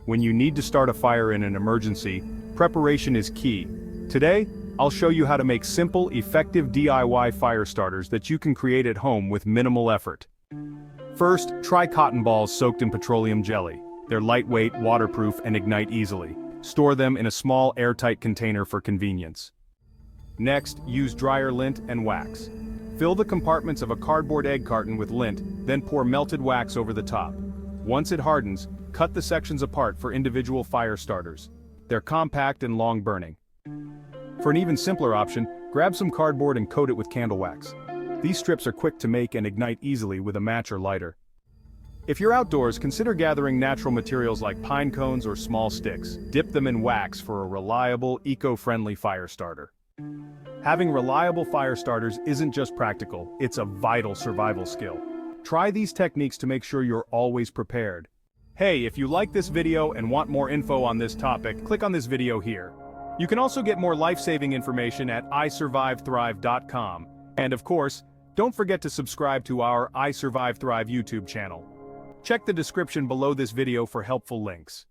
When you need to start a fire in an emergency, preparation is key. Today, I'll show you how to make simple, effective DIY fire starters that you can create at home with minimal effort. First, try cotton balls soaked in petroleum jelly. They're lightweight, waterproof, and ignite easily. Store them in a small, airtight container for convenience. Next, use dryer lint and wax. Fill the compartments of a cardboard egg carton with lint, then pour melted wax over the top. Once it hardens, cut the sections apart for individual fire starters. They're compact and long-burning. For an even simpler option, grab some cardboard and coat it with candle wax. These strips are quick to make and ignite easily with a match or lighter. If you're outdoors, consider gathering natural materials like pine cones or small sticks. Dip them in wax for a reliable, eco-friendly fire starter. Having reliable fire starters isn't just practical, it's a vital survival skill. Try these techniques to make sure you're always prepared. Hey, if you like this video and want more info on this topic, click on this video here. You can also get more life-saving information at isurvivethrive.com. And of course, don't forget to subscribe to our I Survive Thrive YouTube channel. Check the description below this video for helpful links.